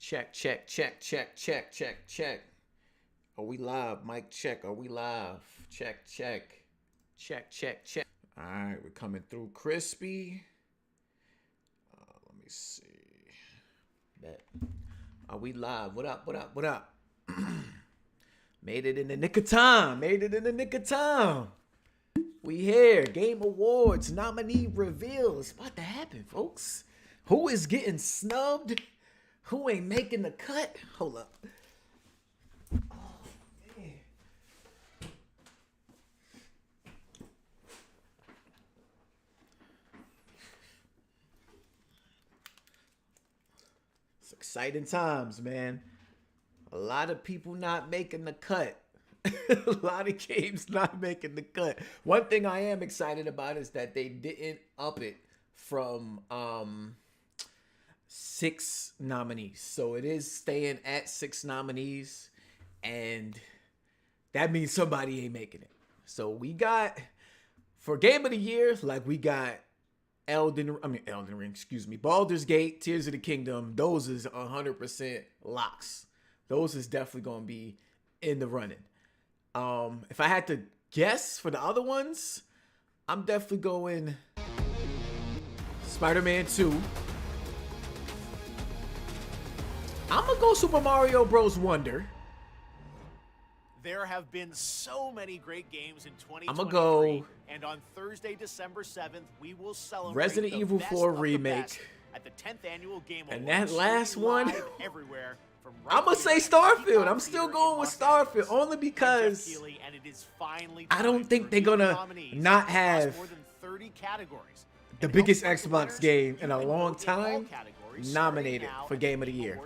Check, check, check, check, check, check, check. Are we live? Mic check. Are we live? Check, check. Check, check, check. All right, we're coming through crispy. Let me see. Bet. Are we live? What up, what up, what up? Made it in the nick of time. Made it in the nick of time. We here. Game Awards nominee reveal. It's about to happen, folks. Who is getting snubbed? Who ain't making the cut? Hold up. Oh, man. It's exciting times, man. A lot of people not making the cut. A lot of games not making the cut. One thing I am excited about is that they didn't up it from 6 nominees. So it is staying at 6 nominees, and that means somebody ain't making it. So we got, for Game of the Year, like we got Elden Ring, Baldur's Gate, Tears of the Kingdom. Those is 100% locks. Those is definitely going to be in the running. If I had to guess for the other ones, I'm definitely going Spider-Man 2. I'm going to go Super Mario Bros. Wonder. There have been so many great games in 2023. I'm going to go. And on Thursday, December 7th, we will celebrate Resident the Evil best 4 of the remake. best at the 10th annual Game Awards. And that last one, everywhere from I'm going to say Starfield. I'm still going with Starfield only because I don't think they're going to not have more than 30 categories. the biggest Xbox game in a long time nominated for Game of the Year.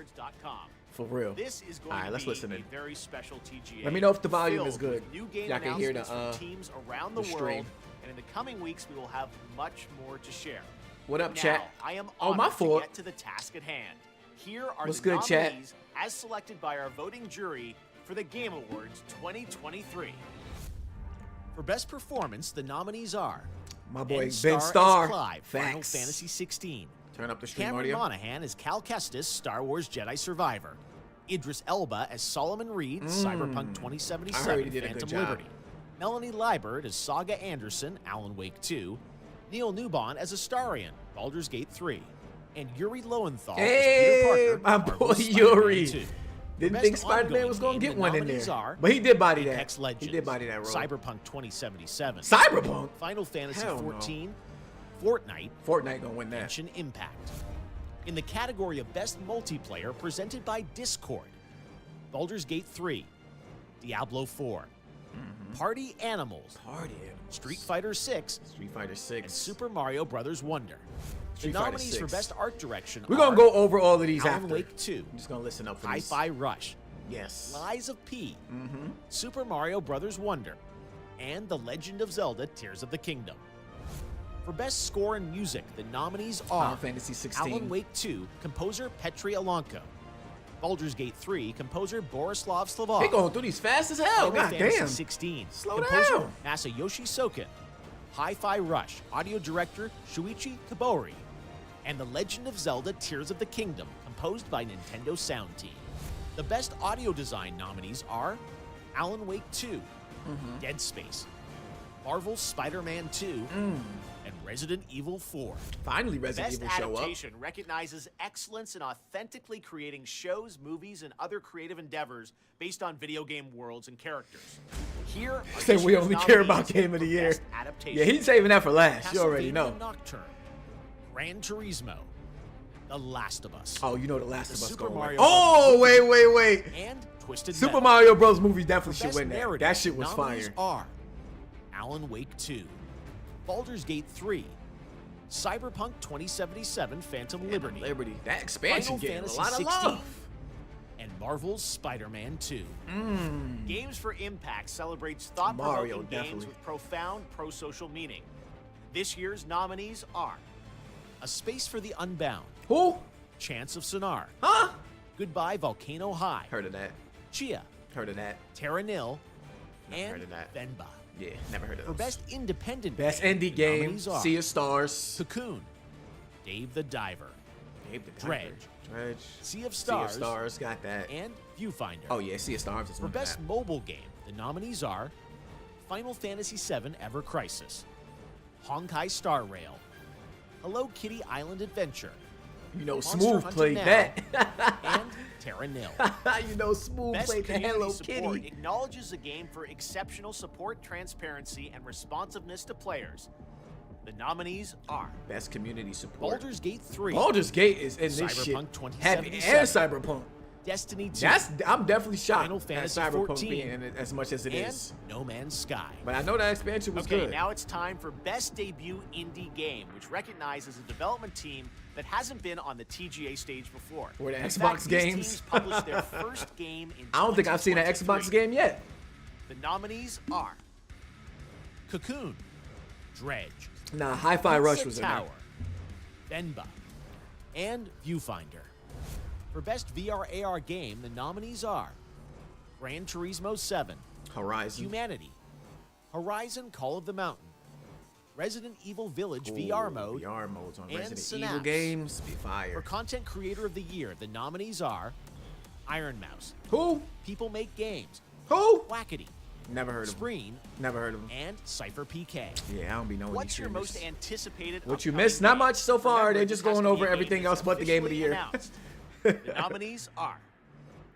For real. This is going All right, let's to be listen in. a very special TGA. Let me know if the volume is filled good. with new game Y'all can hear the announcements from teams around the stream. world, and in the coming weeks we will have much more to share. What up, Now, chat? I am Oh, my honored to fault. get to the task at hand. Here are What's the good, chat? nominees as selected by our voting jury for the Game Awards 2023. For Best Performance, the nominees are My boy Ben Ben as Starr. Clive, Final Facts. Fantasy 16. Turn up the stream Cameron audio. Monaghan as Cal Kestis, Star Wars Jedi Survivor. Idris Elba as Solomon Reed, Cyberpunk 2077, I heard he did a good Phantom job. Liberty. Melanie Liebert as Saga Anderson, Alan Wake 2. Neil Newbon as Astarion, Baldur's Gate 3. And Yuri Lowenthal Hey, as Peter my Parker, boy Marvel's Spider-Man Yuri. 2. Didn't Best think Spider-Man was going to ongoing get game, one the in nominees there. are But he did body that. Apex Legends, He did body that role. Cyberpunk 2077. Cyberpunk? Final Fantasy Hell no. 14. Fortnite. Fortnite going to win that. Genshin Impact. In the category of Best Multiplayer, presented by Discord, Baldur's Gate 3, Diablo 4, Party Animals, Street Fighter 6, Street Fighter 6. and Super Mario Bros. Wonder. Street The Fighter nominees for 6. Best Art Direction We're are going to go over all of these Alan after. Wake 2, I'm just going to listen up for these. Hi-Fi Rush, Yes. Lies of P, Super Mario Bros. Wonder, and The Legend of Zelda Tears of the Kingdom. For Best Score and Music, the nominees are Final Fantasy 16. Alan Wake 2, composer Petri Alonko. Baldur's Gate 3, composer Borislav Slavov. They going through these fast as hell. Final God Fantasy damn. 16, Slow composer down. Masayoshi Soken. Hi-Fi Rush, audio director Shuichi Kobori. And The Legend of Zelda Tears of the Kingdom, composed by Nintendo Sound Team. The Best Audio Design nominees are Alan Wake 2, Dead Space, Marvel's Spider-Man 2, and Resident Evil 4. Finally, Resident Best Evil show up. Adaptation recognizes excellence in authentically creating shows, movies, and other creative endeavors based on video game worlds and characters. Here are Say this we year's only care about nominees Game of the for Year. Best Adaptation. Yeah, he's saving that for last. You already Castlevania know. Nocturne, Gran Turismo, The Last of Us, Oh, you know the Last The of Us Super going Mario win. Oh, Bros. wait. and Twisted Super Metal. Mario Bros. Movie definitely For should Best win that. Narrative, That shit was nominees fire. are Alan Wake 2, Baldur's Gate 3, Cyberpunk 2077 Phantom Liberty, That expansion Final getting a Fantasy lot of 16, love. and Marvel's Spider-Man 2. Games for Impact celebrates Mario, thought-provoking games definitely. with profound pro-social meaning. This year's nominees are A Space for the Unbound, Who? Chance of Sonar, Huh? Goodbye Volcano High, Heard of that. Chia, Heard of that. Terra Nil, heard and of that. Venba. Yeah, never heard of For those. Best Independent Best Game, indie the game. nominees are Sea of Stars. Cocoon, Dave the Diver, Gabe the Dredge. Dredge. Sea of Stars. Sea of Stars, got that. And Viewfinder. Oh yeah, Sea of Stars is For best mobile game, the nominees are Final Fantasy VII Ever Crisis, Honkai Star Rail, Hello Kitty Island Adventure, You know, Monster Smooth Hunter played Now, that. and Terra Nil. You know, Smooth Best played the community Hello support Kitty. acknowledges the game for exceptional support, transparency, and responsiveness to players. The nominees are Best community support. Baldur's Gate 3, Baldur's Gate is in this Cyberpunk shit. Heavy. 2077. And Cyberpunk. Destiny 2, I'm definitely shocked Final at Fantasy Cyberpunk 14, being in it as much as it and is. No Man's Sky. But I know that expansion was Okay, good. now it's time for Best Debut Indie Game, which recognizes a development team that hasn't been on the TGA stage before. Or the In Xbox fact, these games. teams published their first game in I don't think I've seen an 2023. Xbox game yet. The nominees are Cocoon, Dredge, Nah, Hi-Fi Rush Sunset was in there. Tower, Venba, and Viewfinder. For Best VR AR game, the nominees are Gran Turismo 7, Horizon. Humanity, Horizon Call of the Mountain, Resident Evil Village Ooh, VR mode, VR modes on and Resident Synapse. Evil games. Be For fire. Content Creator of the Year, the nominees are Iron Mouse, Who? People Make Games, Who? Wackety, Never heard of him. Spreen, Never heard of him. and Cypher PK. Yeah, I don't be knowing What's these your streamers. most anticipated What you upcoming missed? Not game? much so far. Remember, They're this just has to going be over a game everything that's else but the game of the officially year. announced. The nominees are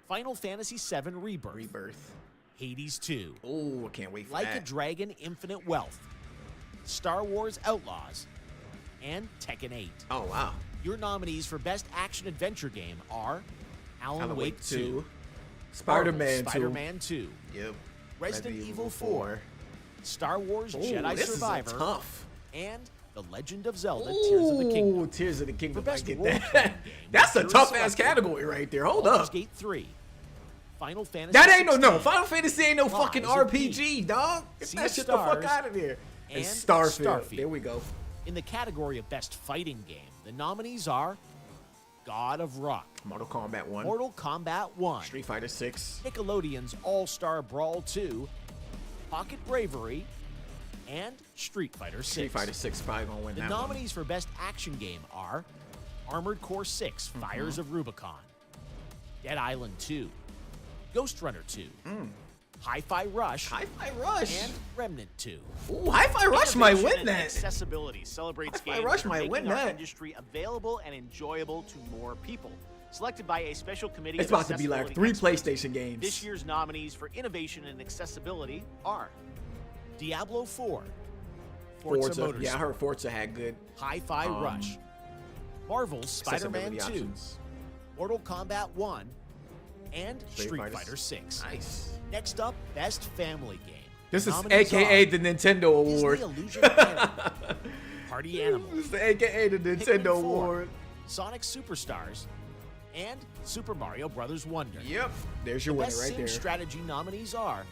Final Fantasy VII Rebirth, Rebirth. Hades 2, Oh, I can't wait for Like a that. Dragon Infinite Wealth, Star Wars Outlaws, and Tekken 8. Oh, wow. Your nominees for Best Action Adventure Game are Alan Wake 2, Spider-Man 2. Spider-Man 2, Yep. Resident Evil 4, Star Wars Jedi this Survivor, is a tough. and The Legend of Zelda Tears of the Kingdom. Ooh, Tears of the Kingdom. For I best get role-playing that. game, That's a you're tough ass selected category right there. Hold Baldur's up. Gate 3, Final Fantasy That ain't no 16, Final Fantasy ain't no Lies fucking of RPG, dog. Get Sea that of shit the fuck Stars, out of there. and Starfield. There we go. In the category of Best Fighting Game, the nominees are God of Rock, Mortal Kombat 1. Mortal Kombat 1, Street Fighter 6. Nickelodeon's All-Star Brawl 2, Pocket Bravery, and Street Fighter 6. Street Fighter 6 probably gonna win The that nominees for Best Action Game are Armored Core 6, Mm-hmm. Fires of Rubicon, Dead Island 2, Ghost Runner 2, Hi-Fi Rush, one. Hi-Fi Rush. and Remnant 2. Ooh, Hi-Fi Rush might Innovation win and that. Accessibility celebrates Hi-Fi games Rush that are might making win our that. industry available and enjoyable to more people. Selected by a special committee It's of about to be like accessibility 3 experts. PlayStation games. This year's nominees for innovation and accessibility are Diablo 4, Forza Forza. Motorsport, Yeah, I heard Forza had good Hi-Fi Rush, Marvel's Spider-Man accessibility 2, options. Mortal Kombat 1, and Street Fighter Fighter 6. Nice. Next up, Best Family Game. This The is nominees AKA are the Nintendo Disney Award. Illusion Island, Party Animal, This is the AKA the Pikmin Nintendo 4, Award. Sonic Superstars, and Super Mario Bros. Wonder. Yep. There's your The winner Best right Sim there. strategy nominees are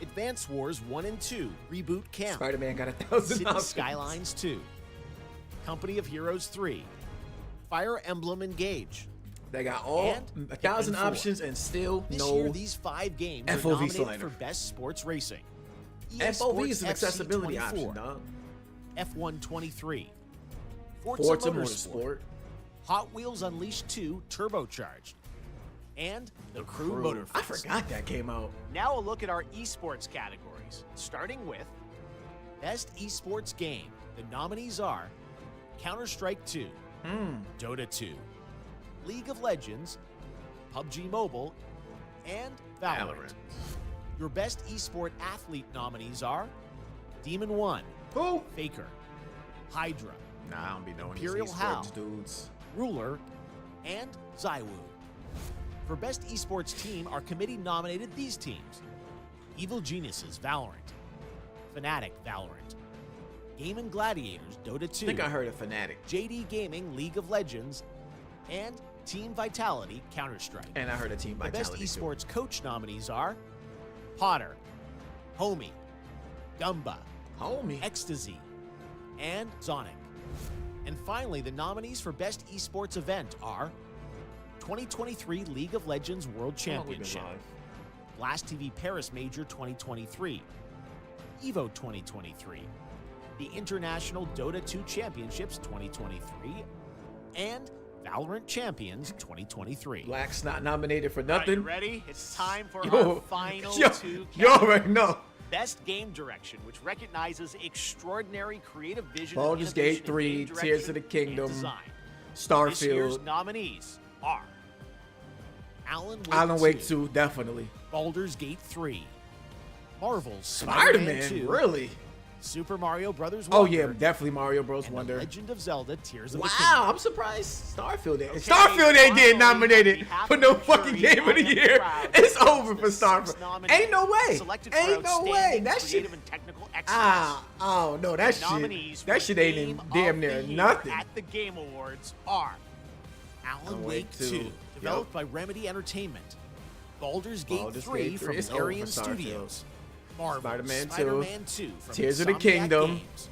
Advance Wars 1 and 2, Reboot Camp, Spider-Man got 1,000 City options. Skylines 2, Company of Heroes 3, Fire Emblem Engage. They got all And 1,000 Pikmin 4. options and still This no. year, these 5 games are FOV nominated slider. for Best Sports Racing. EA FOV Sports is an FC accessibility 24, option, dog. F1 23, Forza, Forza Motorsport, Motorsport. Hot Wheels Unleashed 2 Turbocharged, and The Crew Motorfest. I forgot that came out. Now a look at our esports categories, starting with Best Esports Game. The nominees are Counter-Strike 2, Dota 2, League of Legends, PUBG Mobile, and Valorant. Your Best Esport Athlete nominees are Demon 1, Who? Faker, Hydra, Nah, I don't be knowing Imperial these Hal. esports dudes. Ruler, and Zywoo. For Best Esports Team, our committee nominated these teams: Evil Geniuses, Valorant, Fnatic, Valorant, Game & Gladiators, Dota 2, I think I heard of Fnatic. JD Gaming, League of Legends, and Team Vitality, Counter-Strike. And I heard of Team The Best Vitality too. Esports Coach nominees are Potter, Homie, Gumba, Homie. Ecstasy, and Zonic. And finally, the nominees for Best Esports Event are 2023 League of Legends World How long we been Championship, live? Blast TV Paris Major 2023, EVO 2023, the International Dota 2 Championships 2023, and Valorant Champions 2023. Black's not nominated for All right, you nothing. ready? It's time for Yo, our final yo, two you already categories. know. Best Game Direction, which recognizes extraordinary creative vision. Baldur's and Gate innovation in 3, game Tears of the direction and Kingdom, design. This year's Starfield, nominees are Alan Wake 2, definitely. Baldur's Gate 3, Marvel's Spider-Man, 2, really? Super Mario Brothers Oh Wonder, yeah, definitely Mario Bros. and Wonder. The Legend of Zelda Tears of the Wow, Kingdom. I'm surprised Starfield ain't. Okay, Starfield ain't getting finally, nominated on behalf for of no the fucking jury, game of the I am year. proud to It's announce over the for 6 Starfield. nominees Ain't no way. selected for Ain't no way. outstanding That shit. creative and technical excellence. Oh no, that Nominees shit. for That shit ain't in Game of damn the near Year nothing. at the Game Awards are Alan Wake Wake 2, 2, developed by Remedy Entertainment, Baldur's Gate Baldur's 3 Gate 3 from is over Larian for Starfield. Studios, Marvel's Spider-Man 2, Spider-Man 2 from Tears of the Insomniac Kingdom. Games,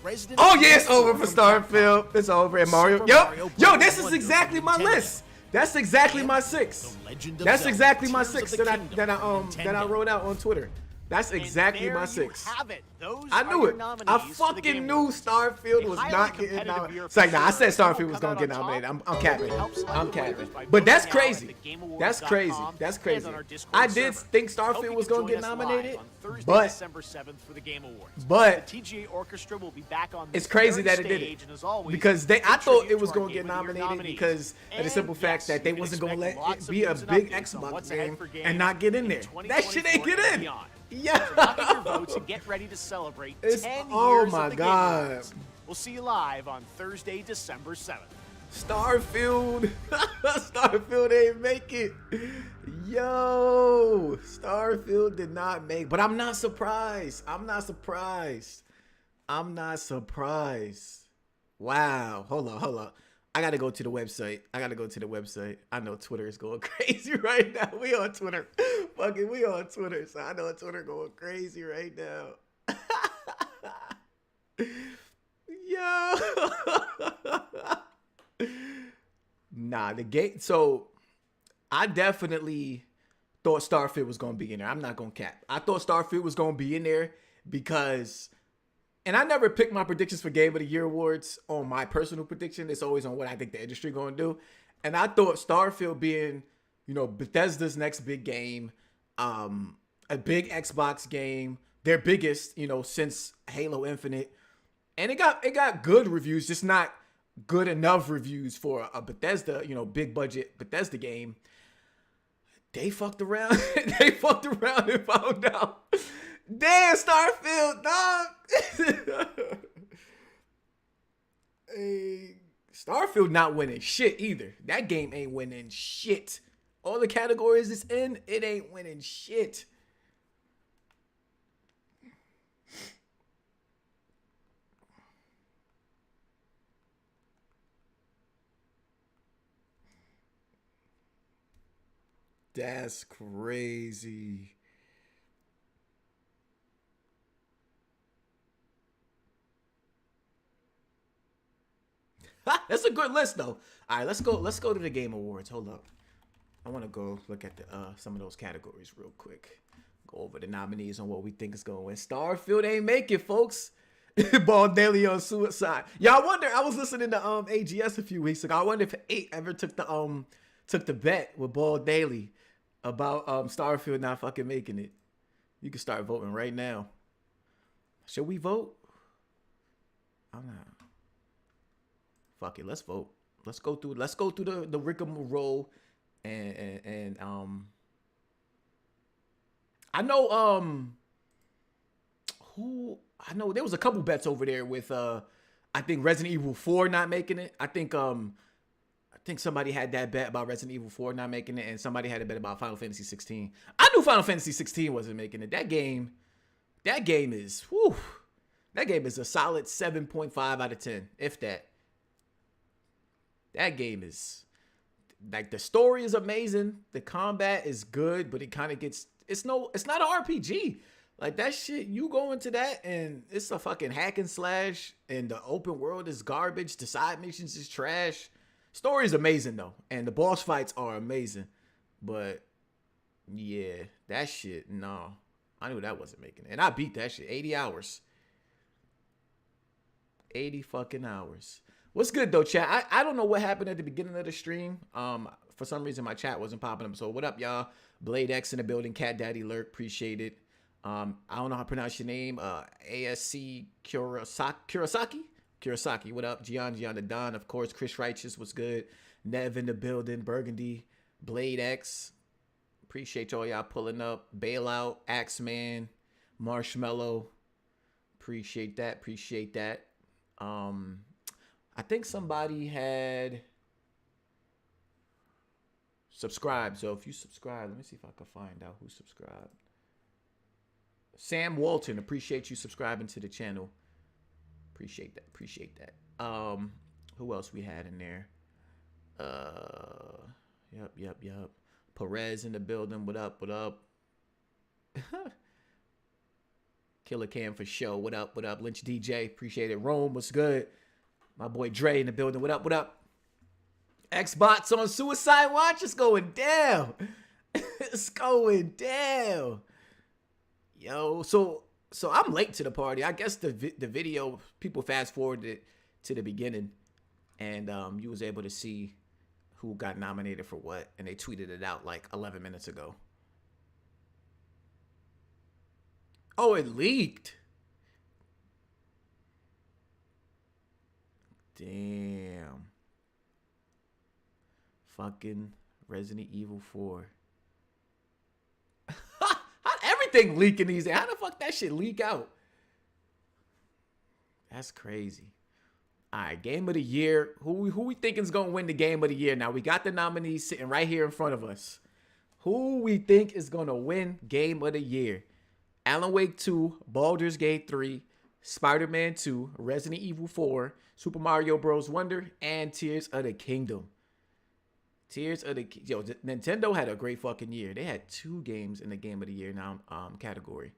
Resident Oh Evil yeah, it's 4 over for from Capcom, Starfield. It's over. And Mario. Super Yup. Mario Yo, Brothers this is Wonder exactly from my Nintendo. list. That's exactly my And 6. The Legend of That's Zelda exactly my Tears of 6 the that I Kingdom that I from that I Nintendo. wrote out on Twitter. That's exactly and there my 6. You have it. Those I are knew your it. nominees I for the fucking Game knew Awards. Starfield A was highly not getting competitive nominated. year It's like, for nah, I said sure. Starfield was gonna get nominated. I'm capping. Help select I'm the winners capping. by But that's voting now at crazy. thegameawards.com That's crazy. That's and crazy. on our Discord I did server. think Hope Starfield you was can gonna join get us live nominated, on Thursday, but December 7th for the Game Awards. But the TGA Orchestra will be back on this it's crazy very that it did stage, it and as always, because I big thought tribute it was to our gonna get Game of the Year nominated nominees. because of the simple And fact yes, that they you can wasn't gonna let expect lots it of be a news and big updates on Xbox what's ahead game for and not get in in there. That shit ain't 2024 get and in. beyond. Yeah. So lock in your votes and get ready to celebrate It's- 10 oh years my of the Game God. Awards. We'll see you live on Thursday, December 7th. Starfield. Starfield ain't make it. Yo, Starfield did not make. But I'm not surprised. I'm not surprised. I'm not surprised. Wow. Hold on. I gotta go to the website. I know Twitter is going crazy right now. We on Twitter. Fucking we on Twitter. So I know Twitter going crazy right now. Yo. Nah, the game. So I definitely thought Starfield was gonna be in there. I'm not gonna cap. I thought Starfield was gonna be in there because, and I never pick my predictions for Game of the Year awards on my personal prediction. It's always on what I think the industry gonna do. And I thought Starfield being, Bethesda's next big game, a big Xbox game, their biggest, since Halo Infinite, and it got good reviews, just not good enough reviews for a Bethesda, big budget Bethesda game. They fucked around. They fucked around and found out. Damn, Starfield, dog. Hey, Starfield not winning shit either. That game ain't winning shit. All the categories it's in, it ain't winning shit. That's crazy. That's a good list though. All right, let's go to the Game Awards. Hold up. I want to go look at the some of those categories real quick. Go over the nominees on what we think is going to win. Starfield ain't make it, folks. Ball Daily on suicide. Yeah, I wonder. I was listening to AGS a few weeks ago. I wonder if 8 ever took the bet with Ball Daily about Starfield not fucking making it. You can start voting right now. Should we vote? I'm not. Fuck it, let's vote. Let's go through the rigmarole and I know there was a couple bets over there with I think Resident Evil 4 not making it. I think somebody had that bet about Resident Evil 4 not making it, and somebody had a bet about Final Fantasy 16. I knew Final Fantasy 16 wasn't making it. That game is that game is a solid 7.5 out of 10, if that. That game is like, the story is amazing, the combat is good, but it kind of gets it's not an RPG. Like, that shit, you go into that and it's a fucking hack and slash, and the open world is garbage, the side missions is trash. Story is amazing though, and the boss fights are amazing, but yeah, that shit, no, I knew that wasn't making it, and I beat that shit 80 hours. 80 fucking hours. What's good though, chat? I don't know what happened at the beginning of the stream. For some reason my chat wasn't popping up. So what up, y'all? Blade X in the building. Cat Daddy Lurk, appreciate it. I don't know how to pronounce your name. ASC Kurosaki. What up? Gian the Don, of course. Chris Righteous, what's good? Nev in the building. Burgundy. Blade X. Appreciate y'all pulling up. Bailout. Axeman. Marshmallow. Appreciate that. I think somebody had subscribed. So if you subscribe, let me see if I can find out who subscribed. Sam Walton, appreciate you subscribing to the channel. Appreciate that. Who else we had in there? Yep. Perez in the building. What up? Killer Cam for show. What up? Lynch DJ, appreciate it. Rome, what's good? My boy Dre in the building. What up? Xbox on Suicide Watch. It's going down. It's going down. Yo, so I'm late to the party. I guess the video, people fast forwarded it to the beginning, and you was able to see who got nominated for what, and they tweeted it out like 11 minutes ago. Oh, it leaked. Damn. Fucking Resident Evil 4. Everything leaking these days. How the fuck that shit leak out? That's crazy. All right, game of the year. Who we think is going to win the game of the year? Now, we got the nominees sitting right here in front of us. Who we think is going to win game of the year? Alan Wake 2, Baldur's Gate 3, Spider-Man 2, Resident Evil 4, Super Mario Bros. Wonder, and Tears of the Kingdom. Nintendo had a great fucking year. They had 2 games in the game of the year now category.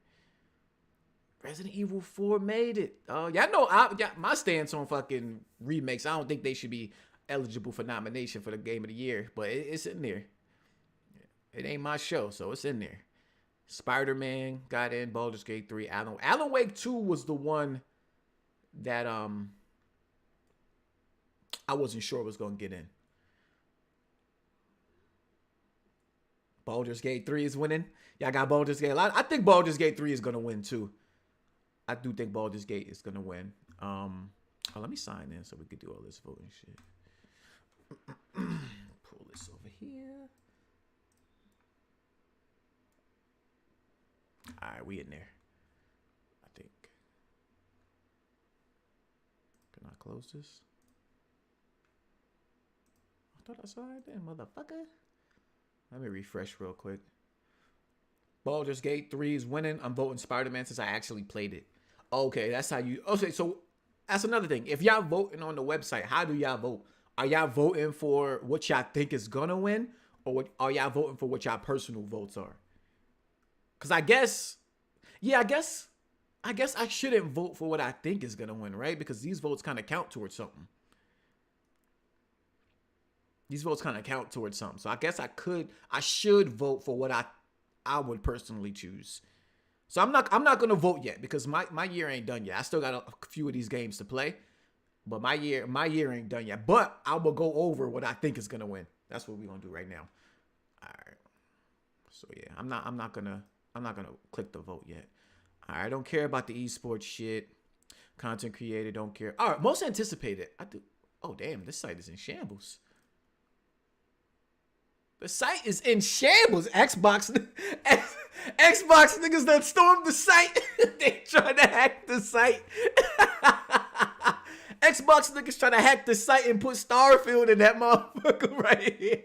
Resident Evil 4 made it. Y'all know my stance on fucking remakes. I don't think they should be eligible for nomination for the game of the year, but it's in there. It ain't my show, so it's in there. Spider-Man got in, Baldur's Gate 3, Alan Wake 2 was the one that I wasn't sure was going to get in. Baldur's Gate 3 is winning. Y'all got Baldur's Gate. I think Baldur's Gate 3 is going to win too. I do think Baldur's Gate is going to win. Let me sign in so we could do all this voting shit. Pull this over here. All right, we in there. I think. Can I close this? I thought I saw it there, motherfucker. Let me refresh real quick. Baldur's Gate 3 is winning. I'm voting Spider-Man since I actually played it. Okay, that's how you... Okay, so that's another thing. If y'all voting on the website, how do y'all vote? Are y'all voting for what y'all think is gonna win? Or are y'all voting for what y'all personal votes are? Because I guess I shouldn't vote for what I think is gonna win, right? Because these votes kind of count towards something. So I guess I should vote for what I would personally choose. So I'm not gonna vote yet because my year ain't done yet. I still got a few of these games to play, but my year ain't done yet. But I will go over what I think is gonna win. That's what we're gonna do right now. All right. So yeah, I'm not gonna click the vote yet. All right, I don't care about the esports shit. Content creator, don't care. All right, most anticipated. I do. Oh damn, this site is in shambles. The site is in shambles. Xbox niggas that stormed the site. They trying to hack the site. Xbox niggas trying to hack the site and put Starfield in that motherfucker right here.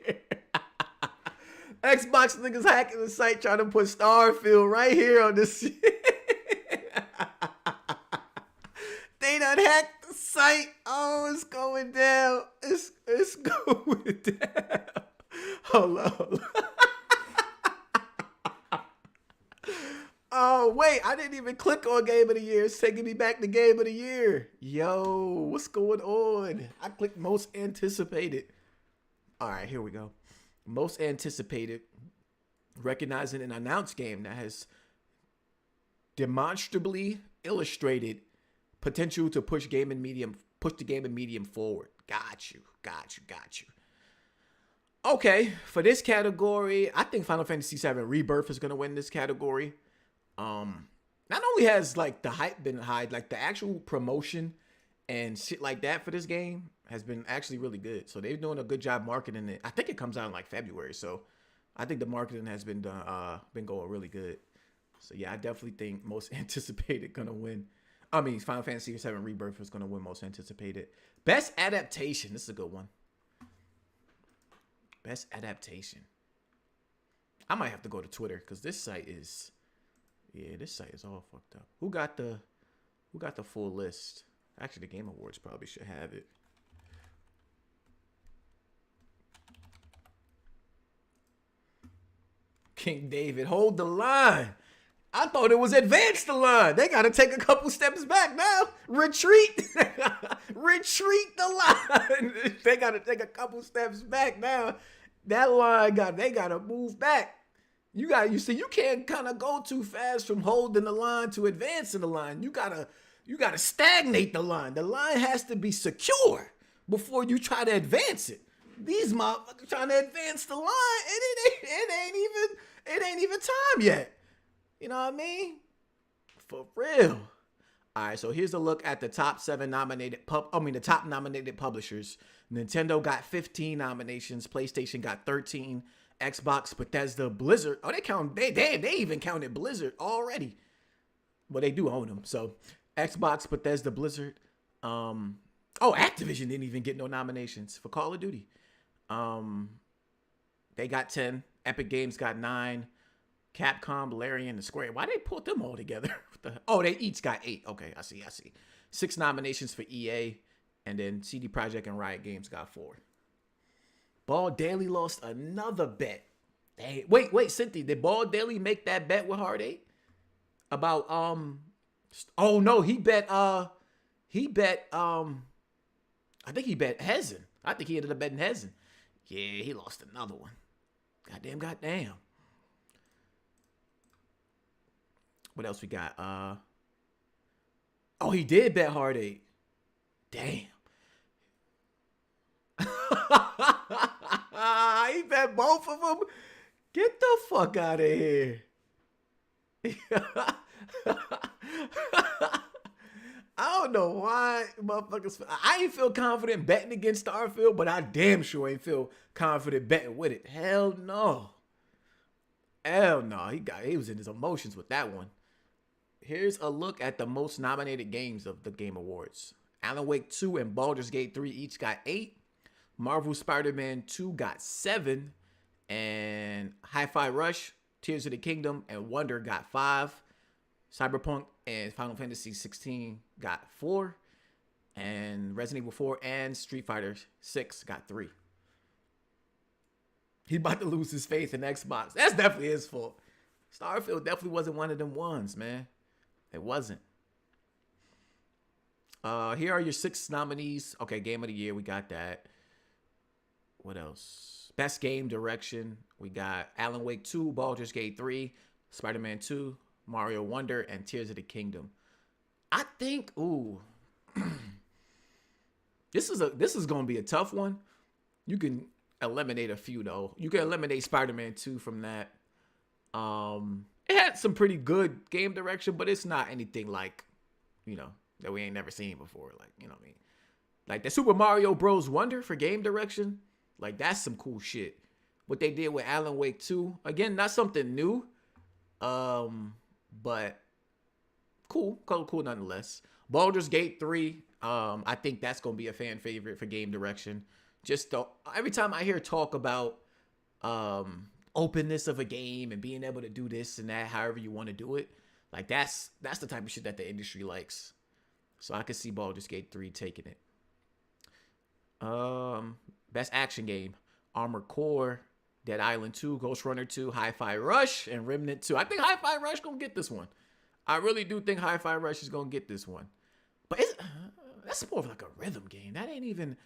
Xbox niggas hacking the site trying to put Starfield right here on this shit. They done hacked the site. Oh, it's going down. It's going down. Hold on. Oh, wait. I didn't even click on Game of the Year. It's taking me back to Game of the Year. Yo, what's going on? I clicked most anticipated. All right, here we go. Most anticipated. Recognizing an announced game that has demonstrably illustrated potential to push gaming medium push the game in medium forward. Got you. Okay, for this category, I think Final Fantasy VII Rebirth is gonna win this category. Not only has like the hype been high, like the actual promotion and shit like that for this game has been actually really good. So they're doing a good job marketing it. I think it comes out in like February, so I think the marketing has been done, been going really good. So yeah, I definitely think most anticipated gonna win. I mean, Final Fantasy VII Rebirth is gonna win most anticipated. Best adaptation. This is a good one. Best adaptation. I might have to go to Twitter because this site is, this site is all fucked up. Who got the full list? Actually, the Game Awards probably should have it. King David, hold the line. I thought it was advance the line. They got to take a couple steps back now. Retreat. Retreat the line. They got to take a couple steps back now. That line they got to move back. You see, you can't kind of go too fast from holding the line to advancing the line. You gotta stagnate the line. The line has to be secure before you try to advance it. These motherfuckers trying to advance the line, and it ain't even time yet. You know what I mean? For real. All right, so here's a look at the top 7 the top nominated publishers. Nintendo got 15 nominations. PlayStation got 13. Xbox, Bethesda, Blizzard. Oh, they even counted Blizzard already. Well, they do own them. So Xbox, Bethesda, Blizzard. Activision didn't even get no nominations for Call of Duty. They got 10. Epic Games got 9. Capcom, Larian, and Square. Why they put them all together? They each got 8. Okay, I see. 6 nominations for EA, and then CD Projekt and Riot Games got 4. Ball Daily lost another bet. Hey, wait, Cynthia, did Ball Daily make that bet with Hard 8? About oh no, he bet I think he bet Hezen. I think he ended up betting Hezen. Yeah, he lost another one. Goddamn. What else we got? He did bet Hard 8. Damn. He bet both of them. Get the fuck out of here. I don't know why motherfuckers. I ain't feel confident betting against Starfield, but I damn sure ain't feel confident betting with it. Hell no. He was in his emotions with that one. Here's a look at the most nominated games of the Game Awards. Alan Wake 2 and Baldur's Gate 3 each got 8. Marvel Spider-Man 2 got 7. And Hi-Fi Rush, Tears of the Kingdom, and Wonder got 5. Cyberpunk and Final Fantasy 16 got 4. And Resident Evil 4 and Street Fighter 6 got 3. He about to lose his faith in Xbox. That's definitely his fault. Starfield definitely wasn't one of them ones, man. It wasn't. Here are your 6 nominees. Okay, Game of the Year, we got that. What else? Best Game Direction, we got Alan Wake 2, Baldur's Gate 3, Spider-Man 2, Mario Wonder, and Tears of the Kingdom. I think, this is gonna be a tough one. You can eliminate a few though. You can eliminate Spider-Man 2 from that. It had some pretty good game direction, but it's not anything like, that we ain't never seen before. Like, you know what I mean? Like the Super Mario Bros. Wonder for game direction, like that's some cool shit. What they did with Alan Wake 2, again, not something new, but cool nonetheless. Baldur's Gate 3, I think that's gonna be a fan favorite for game direction. Just every time I hear talk about openness of a game and being able to do this and that however you want to do it, like that's the type of shit that the industry likes. So I could see Baldur's Gate 3 taking it. Best action game: Armored Core, Dead Island 2, Ghost Runner 2, Hi-Fi Rush, and Remnant 2. I think Hi-Fi Rush gonna get this one. I really do think Hi-Fi Rush is gonna get this one. But that's more of like a rhythm game. That ain't even.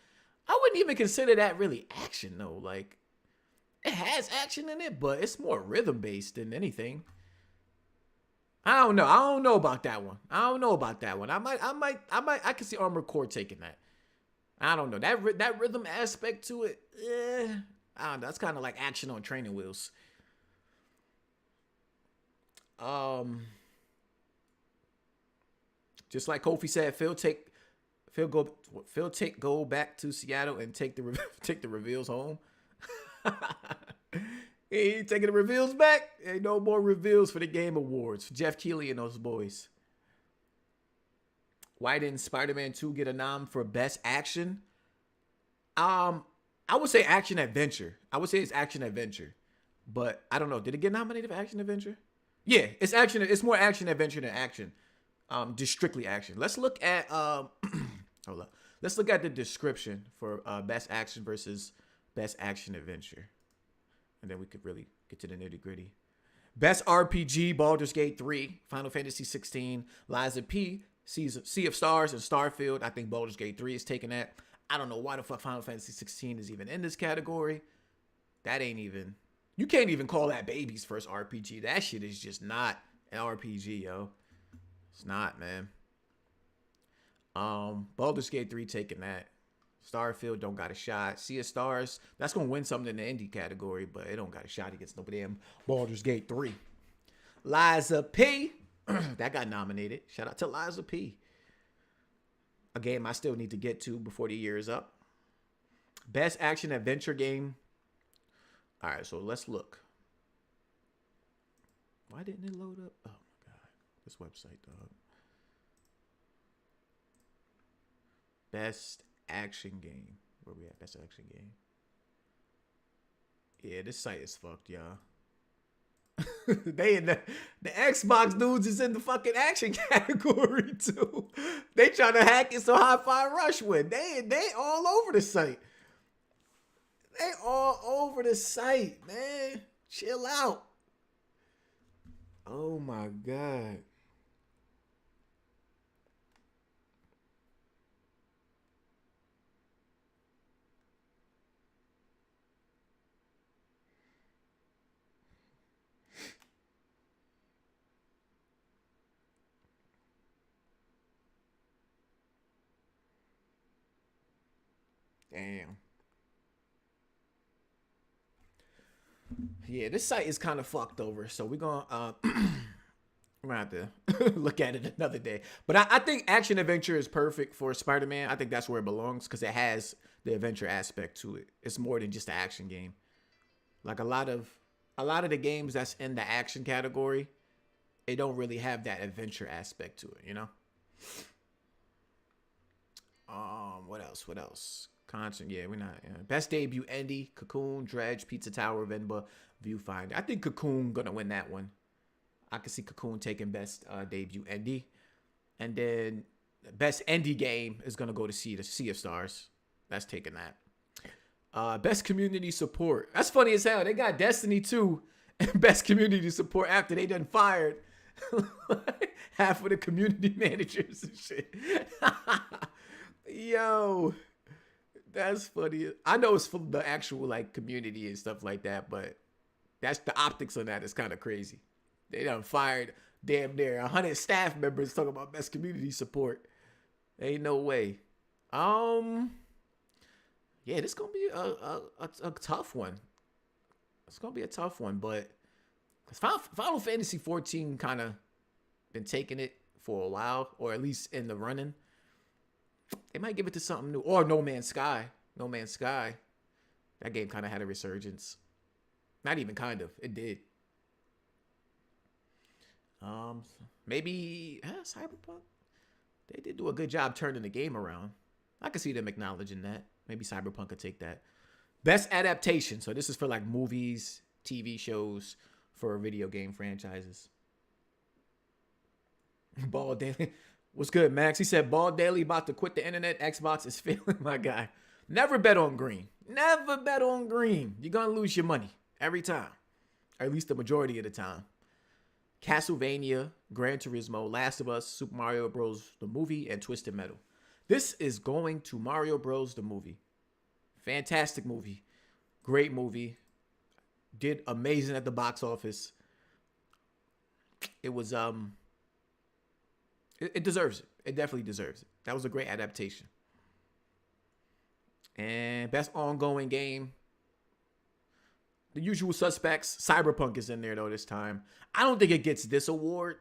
I wouldn't even consider that really action though. Like, it has action in it, but it's more rhythm based than anything. I don't know about that one. I can see Armored Core taking that. I don't know. That rhythm aspect to it, I don't know. That's kind of like action on training wheels. Just like Kofi said, go back to Seattle and take the reveals home. He ain't taking the reveals back. Ain't no more reveals for the Game Awards. Jeff Keighley and those boys. Why didn't Spider-Man 2 get a nom for Best Action? I would say Action Adventure. I would say it's Action Adventure. But I don't know. Did it get nominated for Action Adventure? Yeah, it's action. It's more Action Adventure than action. Just strictly action. Let's look at hold up. Let's look at the description for Best Action versus Best Action Adventure. And then we could really get to the nitty-gritty. Best RPG, Baldur's Gate 3, Final Fantasy 16, Liza P, Sea of Stars, and Starfield. I think Baldur's Gate 3 is taking that. I don't know why the fuck Final Fantasy 16 is even in this category. That ain't even... You can't even call that baby's first RPG. That shit is just not an RPG, yo. It's not, man. Baldur's Gate 3 taking that. Starfield don't got a shot. Sea of Stars, that's going to win something in the indie category, but it don't got a shot against no damn Baldur's Gate 3. Liza P, that got nominated. Shout out to Liza P. A game I still need to get to before the year is up. Best Action Adventure Game. All right, so let's look. Why didn't it load up? Oh, my God. This website, dog. Best Action Game. Where we at? Best Action Game. Yeah, this site is fucked, y'all. They in the Xbox dudes is in the fucking action category too. They trying to hack it so Hi-Fi Rush win. They all over the site. They all over the site, man. Chill out. Oh my God. Damn. Yeah, this site is kind of fucked over, so we're gonna have to look at it another day. But I think Action Adventure is perfect for Spider-Man. I think that's where it belongs because it has the adventure aspect to it. It's more than just an action game. Like a lot of the games that's in the action category, it don't really have that adventure aspect to it, you know? What else? Constant, yeah, we're not. Best debut: Indie, Cocoon, Dredge, Pizza Tower, Venba, Viewfinder. I think Cocoon gonna win that one. I can see Cocoon taking best debut Indie, and then best indie game is gonna go to Sea of Stars. That's taking that. Best community support. That's funny as hell. They got Destiny 2 and best community support after they done fired half of the community managers and shit. Yo. That's funny. I know it's for the actual like community and stuff like that, but that's the optics on that is kind of crazy. They done fired damn near 100 staff members talking about best community support. Ain't no way. Yeah, this gonna be a tough one. It's gonna be a tough one, but Final Fantasy 14 kind of been taking it for a while, or at least in the running. They might give it to something new. Or No Man's Sky. No Man's Sky. That game kind of had a resurgence. Not even kind of. It did. Maybe Cyberpunk. They did do a good job turning the game around. I can see them acknowledging that. Maybe Cyberpunk could take that. Best adaptation. So this is for like movies, TV shows, for video game franchises. Ball Daily. What's good, Max? He said, Ball Daily about to quit the internet. Xbox is failing, my guy. Never bet on green. Never bet on green. You're going to lose your money every time. Or at least the majority of the time. Castlevania, Gran Turismo, Last of Us, Super Mario Bros. The movie, and Twisted Metal. This is going to Mario Bros. The movie. Fantastic movie. Great movie. Did amazing at the box office. It was, It deserves it. It definitely deserves it. That was a great adaptation. And best ongoing game. The usual suspects. Cyberpunk is in there though this time. I don't think it gets this award.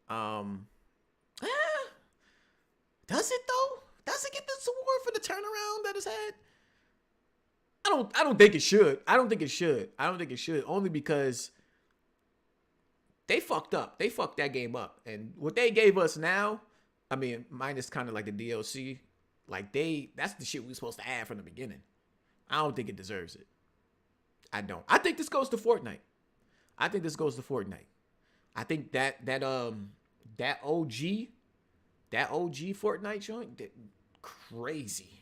Does it though? Does it get this award for the turnaround that it's had? I don't think it should. I don't think it should. Only because they fucked up. They fucked that game up. And what they gave us now, I mean, minus kind of like the DLC, like that's the shit we were supposed to add from the beginning. I don't think it deserves it. I don't. I think this goes to Fortnite. I think that OG Fortnite joint, crazy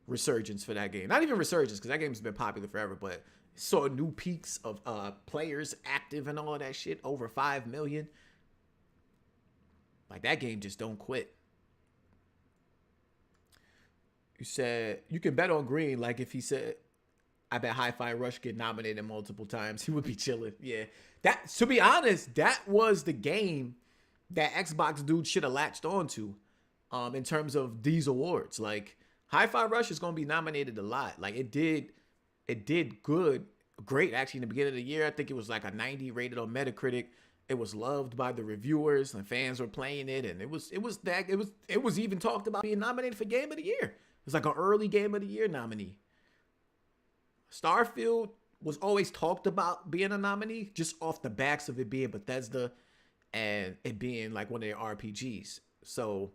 resurgence for that game. Not even resurgence, because that game's been popular forever, but saw new peaks of players active and all of that shit, over 5 million. Like, that game just don't quit. You said you can bet on Green. Like, if he said, I bet Hi-Fi Rush get nominated multiple times, he would be chilling. Yeah, that, to be honest, that was the game that Xbox dude should have latched onto in terms of these awards. Like, Hi-Fi Rush is going to be nominated a lot. Like, it did great actually in the beginning of the year. I think it was like a 90 rated on Metacritic. It was loved by the reviewers and fans were playing it, and it was even talked about being nominated for Game of the Year. It was like an early Game of the Year nominee. Starfield was always talked about being a nominee just off the backs of it being Bethesda and it being like one of their RPGs. So,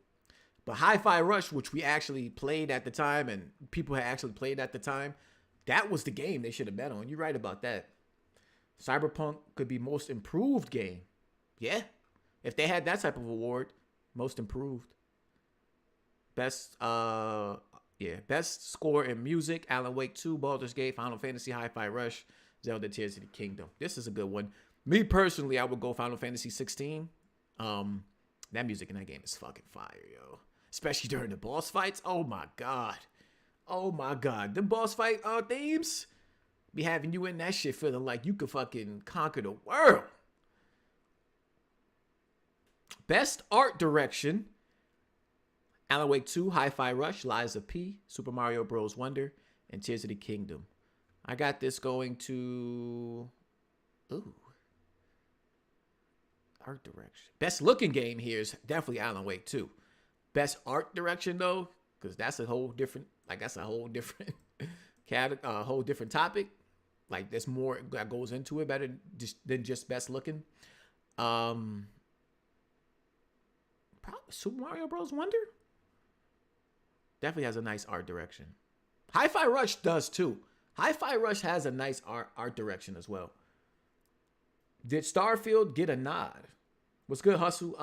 but Hi-Fi Rush, which we actually played at the time and people had actually played at the time, that was the game they should have bet on. You're right about that. Cyberpunk could be most improved game. Yeah. If they had that type of award, most improved. Best score in music, Alan Wake 2, Baldur's Gate, Final Fantasy, Hi-Fi Rush, Zelda Tears of the Kingdom. This is a good one. Me personally, I would go Final Fantasy 16. That music in that game is fucking fire, yo. Especially during the boss fights. Oh my god. The boss fight themes be having you in that shit feeling like you could fucking conquer the world. Best art direction, Alan Wake 2, Hi-Fi Rush, Lies of P, Super Mario Bros. Wonder, and Tears of the Kingdom. I got this going to... Ooh. Art direction. Best looking game here is definitely Alan Wake 2. Best art direction, though, because that's a whole different whole different topic. Like, there's more that goes into it better than just best looking. Probably Super Mario Bros. Wonder definitely has a nice art direction. Hi-Fi Rush does too. Hi-Fi Rush has a nice art direction as well. Did Starfield get a nod? What's good, Hustle?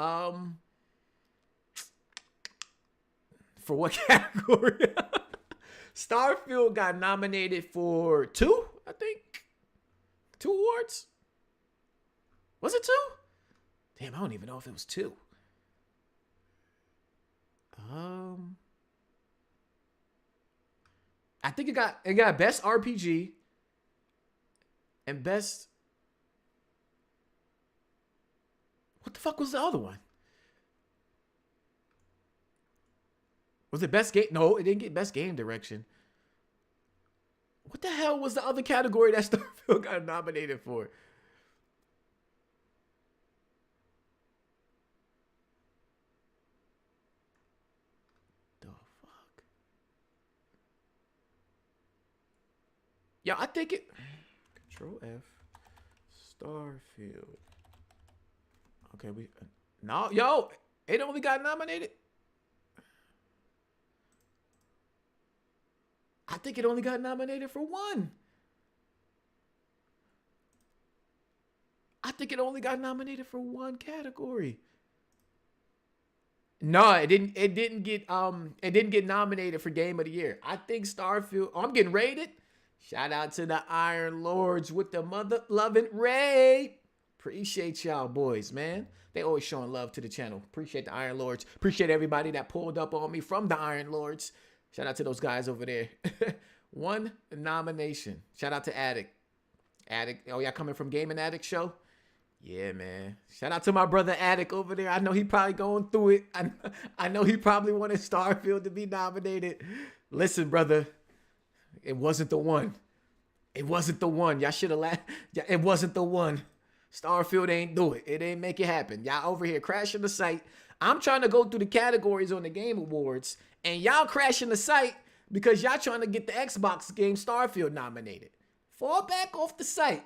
For what category? Starfield got nominated for 2, I think. 2 awards. Was it 2? Damn, I don't even know if it was 2. I think it got best RPG and best. What the fuck was the other one? Was it best game? No, it didn't get best game direction. What the hell was the other category that Starfield got nominated for? The fuck? Yeah, I think it. Control F. Starfield. Okay, no, yo, it only got nominated. I think it only got nominated for 1. I think it only got nominated for 1 category. No, it didn't get nominated for Game of the Year. I think Starfield. Oh, I'm getting rated. Shout out to the Iron Lords with the mother loving raid. Appreciate y'all boys, man. They always showing love to the channel. Appreciate the Iron Lords. Appreciate everybody that pulled up on me from the Iron Lords. Shout out to those guys over there. 1 nomination. Shout out to Addict. Oh, y'all coming from Gaming Addict show? Yeah, man. Shout out to my brother Attic over there. I know he probably going through it. I know he probably wanted Starfield to be nominated. Listen, brother, it wasn't the one. It wasn't the one. Y'all should have laughed. It wasn't the one. Starfield ain't do it. It ain't make it happen. Y'all over here crashing the site. I'm trying to go through the categories on the Game Awards, and y'all crashing the site because y'all trying to get the Xbox game Starfield nominated. Fall back off the site.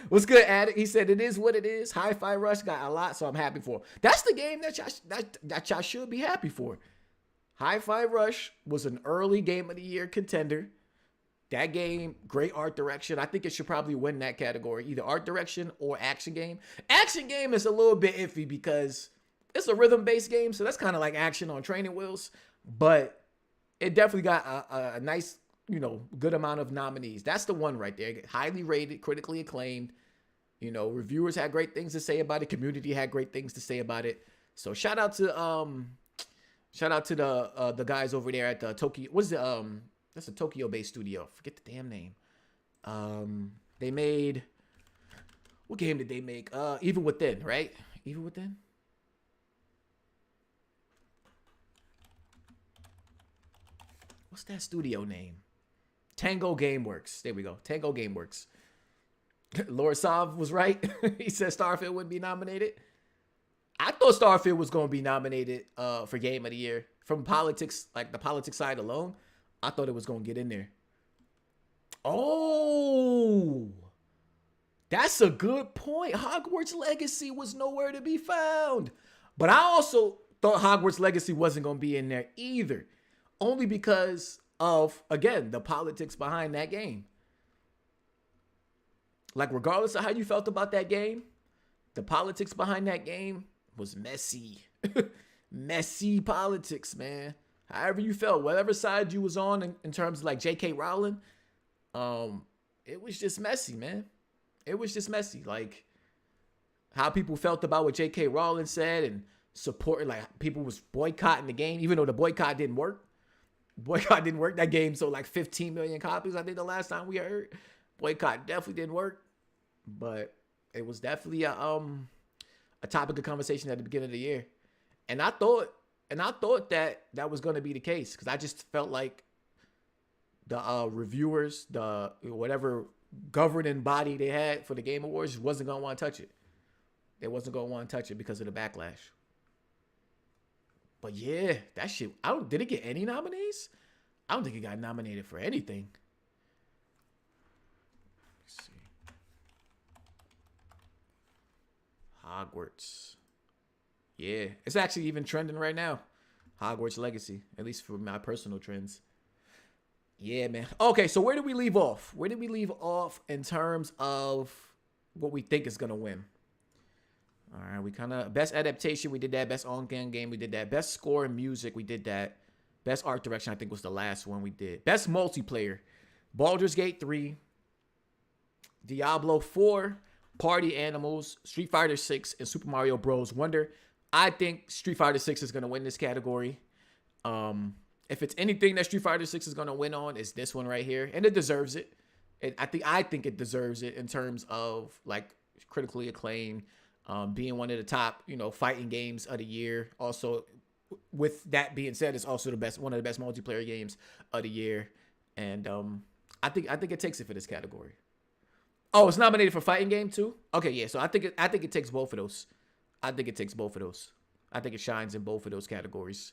What's good, Addict? He said it is what it is. Hi-Fi Rush got a lot, so I'm happy for. That's the game that y'all should be happy for. Hi-Fi Rush was an early Game of the Year contender. That game, great art direction. I think it should probably win that category, either art direction or action game. Action game is a little bit iffy because it's a rhythm-based game, so that's kind of like action on training wheels. But it definitely got a nice, good amount of nominees. That's the one right there. Highly rated, critically acclaimed. Reviewers had great things to say about it. Community had great things to say about it. So shout out to the guys over there at the Tokyo. What's the That's a Tokyo-based studio. Forget the damn name. They made... What game did they make? Even Within, right? Even Within? What's that studio name? Tango Gameworks. There we go. Tango Gameworks. Lord Sav was right. He said Starfield wouldn't be nominated. I thought Starfield was going to be nominated for Game of the Year. From politics, like the politics side alone, I thought it was going to get in there. Oh, that's a good point. Hogwarts Legacy was nowhere to be found. But I also thought Hogwarts Legacy wasn't going to be in there either. Only because of, again, the politics behind that game. Like, regardless of how you felt about that game, the politics behind that game was messy. Messy politics, man. However you felt, whatever side you was on in terms of like J.K. Rowling, it was just messy, man. It was just messy. Like how people felt about what J.K. Rowling said and supporting, like people was boycotting the game, even though the boycott didn't work. Boycott didn't work. That game sold like 15 million copies, I think the last time we heard. Boycott definitely didn't work. But it was definitely a topic of conversation at the beginning of the year. And I thought that was going to be the case because I just felt like the reviewers, the whatever governing body they had for the Game Awards wasn't going to want to touch it. They wasn't going to want to touch it because of the backlash. But yeah, that shit, did it get any nominees? I don't think it got nominated for anything. Let's see. Hogwarts. Yeah, it's actually even trending right now. Hogwarts Legacy, at least for my personal trends. Yeah, man. Okay, so where did we leave off? Where did we leave off in terms of what we think is going to win? All right, we kind of... Best adaptation, we did that. Best on-game game, we did that. Best score and music, we did that. Best art direction, I think, was the last one we did. Best multiplayer, Baldur's Gate 3, Diablo 4, Party Animals, Street Fighter 6, and Super Mario Bros. Wonder. I think Street Fighter 6 is going to win this category. If it's anything that Street Fighter 6 is going to win on, it's this one right here. And it deserves it. I think it deserves it in terms of like critically acclaimed, being one of the top, fighting games of the year. Also, with that being said, it's also one of the best multiplayer games of the year. And I think it takes it for this category. Oh, it's nominated for fighting game too? Okay, yeah. So I think it takes both of those. I think it shines in both of those categories.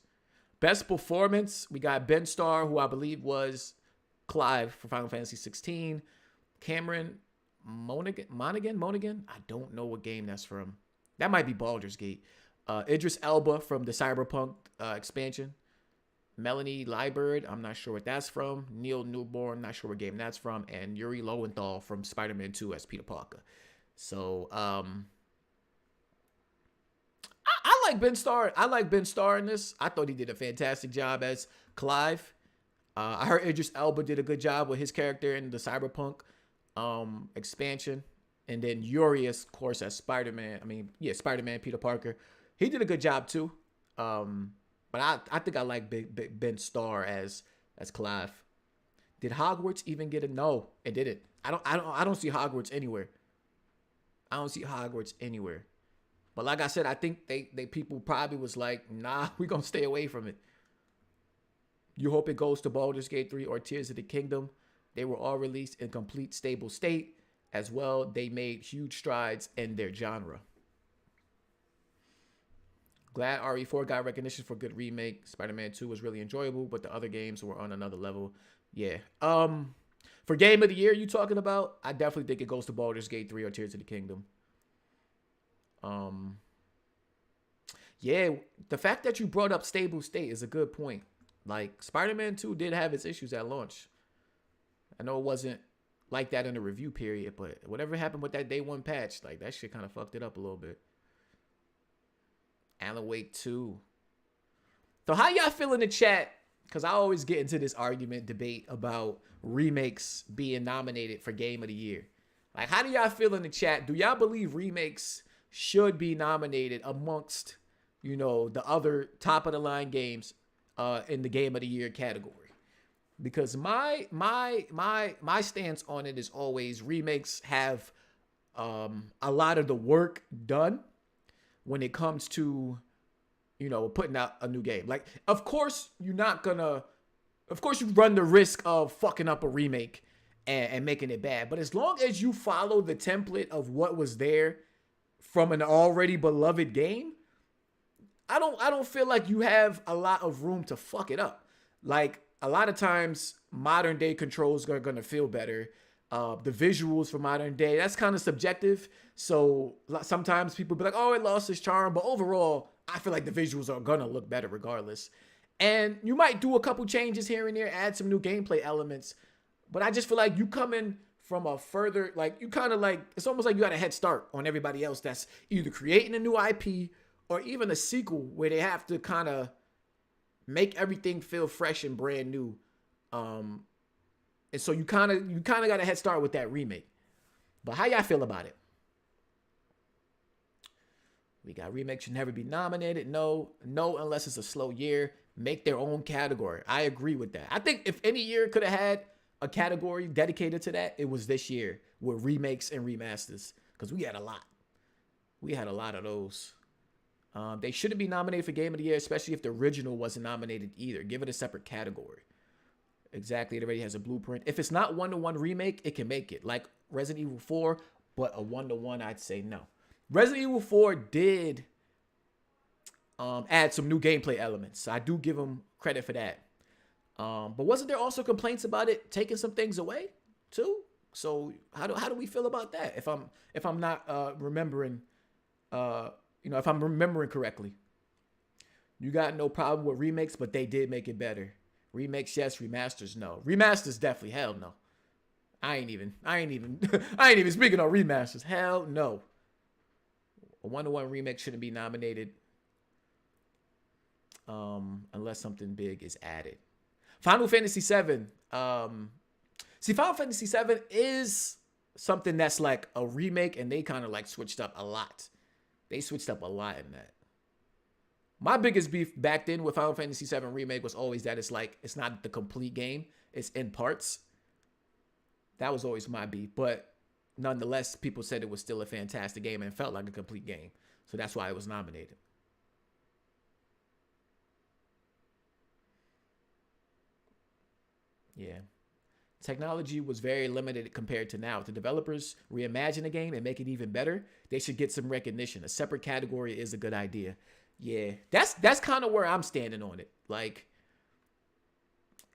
Best performance, we got Ben Starr, who I believe was Clive for Final Fantasy 16. Cameron Monaghan? I don't know what game that's from. That might be Baldur's Gate. Idris Elba from the Cyberpunk expansion. Melanie Liburd, I'm not sure what that's from. Neil Newborn, not sure what game that's from. And Yuri Lowenthal from Spider-Man 2 as Peter Parker. So, I like Ben Starr. I like Ben Starr in this. I thought he did a fantastic job as Clive. I heard Idris Elba did a good job with his character in the Cyberpunk expansion. And then Yuri, of course, as Spider-Man. Spider-Man, Peter Parker. He did a good job too. But I think I like Ben Starr as Clive. Did Hogwarts even get a no? It didn't. I don't see Hogwarts anywhere. I don't see Hogwarts anywhere. But like I said, I think they people probably was like, nah, we gonna stay away from it. You hope it goes to Baldur's Gate 3 or Tears of the Kingdom. They were all released in complete stable state. As well, they made huge strides in their genre. Glad RE4 got recognition for good remake. Spider-Man 2 was really enjoyable, but the other games were on another level. Yeah. For Game of the Year you talking about, I definitely think it goes to Baldur's Gate 3 or Tears of the Kingdom. Yeah, the fact that you brought up stable state is a good point. Like, Spider-Man 2 did have its issues at launch. I know it wasn't like that in the review period, but whatever happened with that day one patch, like, that shit kind of fucked it up a little bit. Alan Wake 2. So how y'all feel in the chat? Because I always get into this debate about remakes being nominated for Game of the Year. Like, how do y'all feel in the chat? Do y'all believe remakes should be nominated amongst, you know, the other top of the line games in the Game of the Year category? Because my stance on it is always remakes have a lot of the work done when it comes to, you know, putting out a new game. Like, of course you run the risk of fucking up a remake and making it bad. But as long as you follow the template of what was there from an already beloved game, I don't feel like you have a lot of room to fuck it up. Like, a lot of times modern day controls are going to feel better. The visuals for modern day, that's kind of subjective. So sometimes people be like, oh, it lost its charm. But overall, I feel like the visuals are going to look better regardless. And you might do a couple changes here and there, add some new gameplay elements. But I just feel like you come in from a further, like, you kind of like, it's almost like you got a head start on everybody else that's either creating a new IP or even a sequel where they have to kind of make everything feel fresh and brand new. And so you kind of got a head start with that remake. But how y'all feel about it? We got remakes should never be nominated. No, unless it's a slow year. Make their own category. I agree with that. I think if any year could have had a category dedicated to that, it was this year with remakes and remasters. Because we had a lot. We had a lot of those. They shouldn't be nominated for Game of the Year, especially if the original wasn't nominated either. Give it a separate category. Exactly. It already has a blueprint. If it's not 1-to-1 remake, it can make it. Like Resident Evil 4, but a 1-to-1, I'd say no. Resident Evil 4 did add some new gameplay elements. I do give them credit for that. But wasn't there also complaints about it taking some things away too? So how do we feel about that? If I'm not remembering, if I'm remembering correctly, you got no problem with remakes, but they did make it better. Remakes, yes. Remasters, no. Remasters, definitely, hell no. I ain't even speaking on remasters. Hell no. A 1-to-1 remake shouldn't be nominated unless something big is added. Final Fantasy VII. Final Fantasy VII is something that's like a remake, and they kind of like switched up a lot. They switched up a lot in that. My biggest beef back then with Final Fantasy VII Remake was always that it's not the complete game. It's in parts. That was always my beef. But nonetheless, people said it was still a fantastic game and felt like a complete game. So that's why it was nominated. Yeah. Technology was very limited compared to now. If the developers reimagine a game and make it even better, they should get some recognition. A separate category is a good idea. Yeah, that's kind of where I'm standing on it. Like,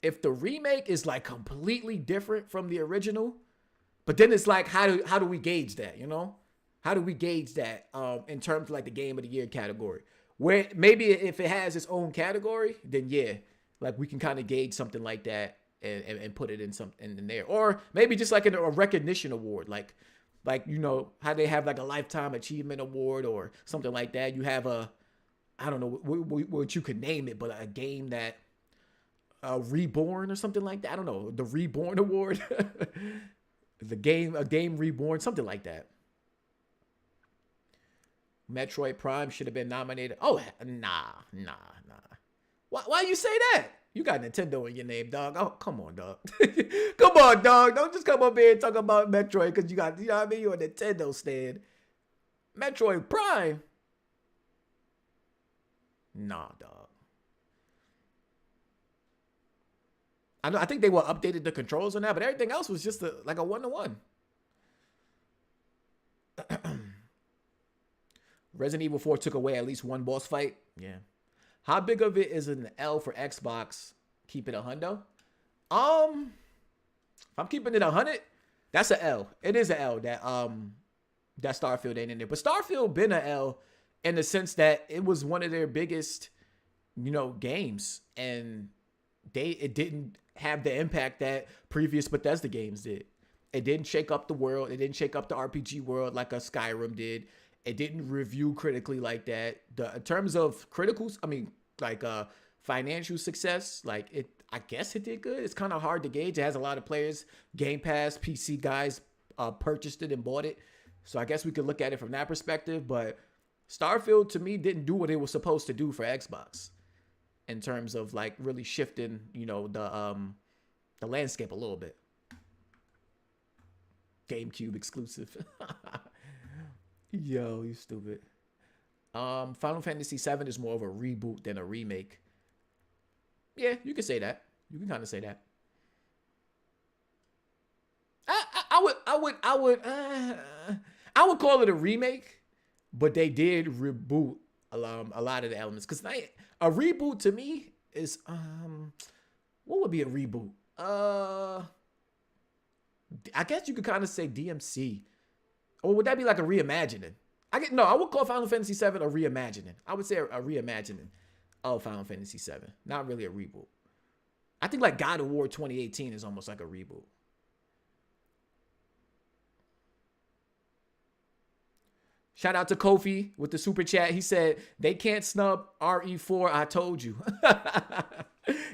if the remake is like completely different from the original, but then it's like, how do we gauge that, you know? How do we gauge that in terms of like the Game of the Year category? Where maybe if it has its own category, then yeah, like we can kind of gauge something like that and put it in there. Or maybe just like a recognition award, like you know how they have like a lifetime achievement award or something like that. You have I don't know what you could name it, but a game that Reborn or something like that. I don't know, the Reborn Award, a game Reborn, something like that. Metroid Prime should have been nominated. Oh, nah. Why you say that? You got Nintendo in your name, dog. Oh, come on, dog. Come on, dog. Don't just come up here and talk about Metroid because you know what I mean? You're a Nintendo stand. Metroid Prime? Nah, dog. I think they were updated the controls on that, but everything else was just like a 1-to-1. Resident Evil 4 took away at least one boss fight. Yeah. How big of it is an L for Xbox? Keep it a hundo. If I'm keeping it 100, that's an L. It is an L that Starfield ain't in there. But Starfield been an L in the sense that it was one of their biggest, games, and it didn't have the impact that previous Bethesda games did. It didn't shake up the world. It didn't shake up the RPG world like a Skyrim did. It didn't review critically like that. In terms of financial success, I guess it did good. It's kind of hard to gauge. It has a lot of players. Game Pass, PC guys purchased it and bought it. So I guess we could look at it from that perspective. But Starfield, to me, didn't do what it was supposed to do for Xbox in terms of really shifting, the landscape a little bit. GameCube exclusive. Yo, you stupid. Final Fantasy VII is more of a reboot than a remake. Yeah, you can say that. You can kind of say that. I would call it a remake, but they did reboot a lot of the elements. Because a reboot to me is what would be a reboot? I guess you could kind of say DMC. Or would that be like a reimagining? I would call Final Fantasy VII a reimagining. I would say a reimagining of Final Fantasy VII. Not really a reboot. I think like God of War 2018 is almost like a reboot. Shout out to Kofi with the super chat. He said, they can't snub RE4. I told you.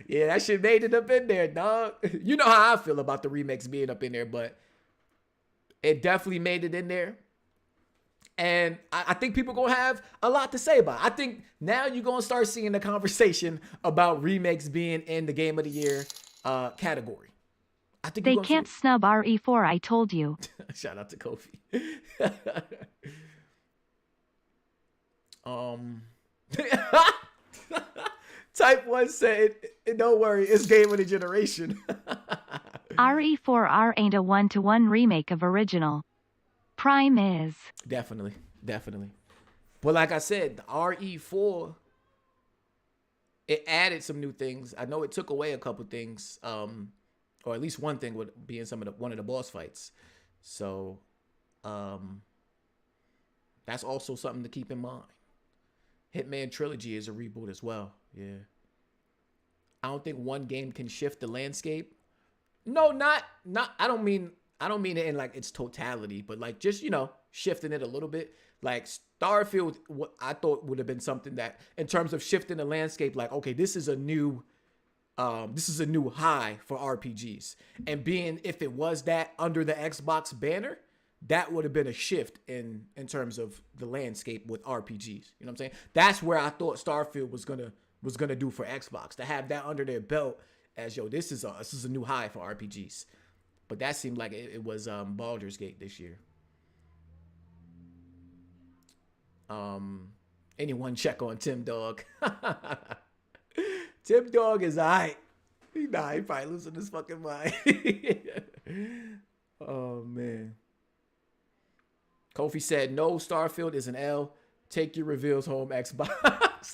Yeah, that shit made it up in there, dog. You know how I feel about the remakes being up in there, but it definitely made it in there. And I think people going to have a lot to say about it. I think now you're going to start seeing the conversation about remakes being in the Game of the Year category. I think they can't snub RE4, I told you. Shout out to Kofi. Type 1 said, don't worry, it's Game of the Generation. RE4R ain't a 1-to-1 remake of original. Prime is. Definitely. But like I said, the RE4, it added some new things. I know it took away a couple things, or at least one thing would be in one of the boss fights. So that's also something to keep in mind. Hitman Trilogy is a reboot as well. Yeah. I don't think one game can shift the landscape. No, not I don't mean it in like its totality, but like just, shifting it a little bit. Like Starfield, what I thought would have been something that in terms of shifting the landscape, like, okay, this is a new high for RPGs. And if it was that under the Xbox banner, that would have been a shift in terms of the landscape with RPGs. You know what I'm saying? That's where I thought Starfield was gonna do for Xbox, to have that under their belt as, this is a new high for RPGs. But that seemed like it was Baldur's Gate this year. Anyone check on Tim Dog? Tim Dog is alright. He probably losing his fucking mind. Oh man. Kofi said, no, Starfield is an L. Take your reveals home, Xbox.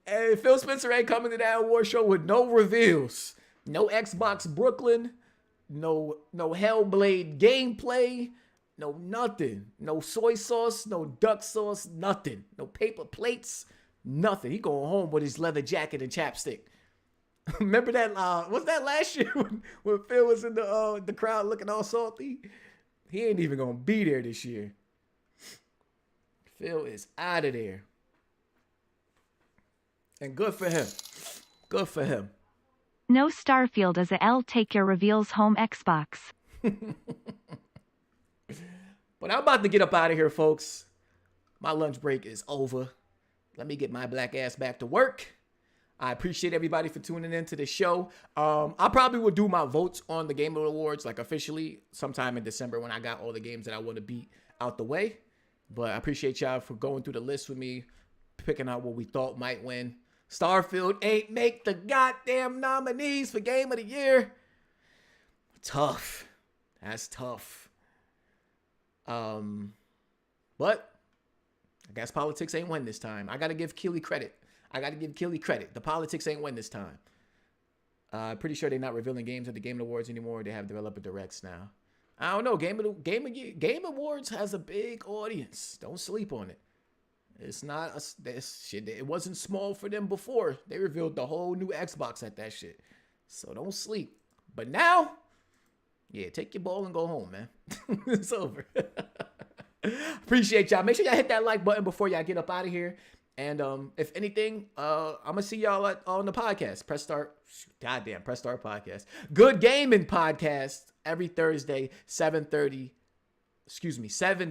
And Phil Spencer ain't coming to that award show with no reveals. No Xbox Brooklyn. No Hellblade gameplay. No nothing. No soy sauce. No duck sauce. Nothing. No paper plates. Nothing. He going home with his leather jacket and chapstick. Remember that? Was that last year when Phil was in the crowd looking all salty? He ain't even gonna be there this year. Phil is out of there, and good for him. Good for him. No, Starfield is a L. Take your reveals home, Xbox. But I'm about to get up out of here, folks. My lunch break is over. Let me get my black ass back to work. I appreciate everybody for tuning into the show. I probably will do my votes on the Game Awards, like officially, sometime in December when I got all the games that I want to beat out the way. But I appreciate y'all for going through the list with me, picking out what we thought might win. Starfield ain't make the goddamn nominees for Game of the Year. Tough. That's tough. But I guess politics ain't win this time. I got to give Keely credit. The politics ain't win this time. Pretty sure they're not revealing games at the Game Awards anymore. They have developer directs now. I don't know. Game Awards has a big audience. Don't sleep on it. It's not this shit. It wasn't small for them before. They revealed the whole new Xbox at that shit. So don't sleep. But now, yeah, take your ball and go home, man. It's over. Appreciate y'all. Make sure y'all hit that like button before y'all get up out of here. And if anything, I'm going to see y'all on the podcast. Press Start. Goddamn, Press Start podcast. Good Gaming podcast every Thursday, 7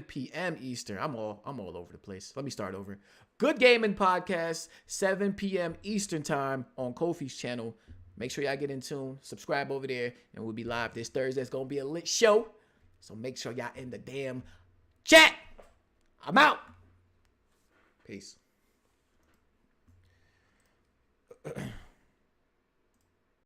p.m. Eastern. I'm all over the place. Let me start over. Good Gaming podcast, 7 p.m. Eastern time on Kofi's channel. Make sure y'all get in tune. Subscribe over there, and we'll be live this Thursday. It's going to be a lit show. So make sure y'all in the damn chat. I'm out. Peace.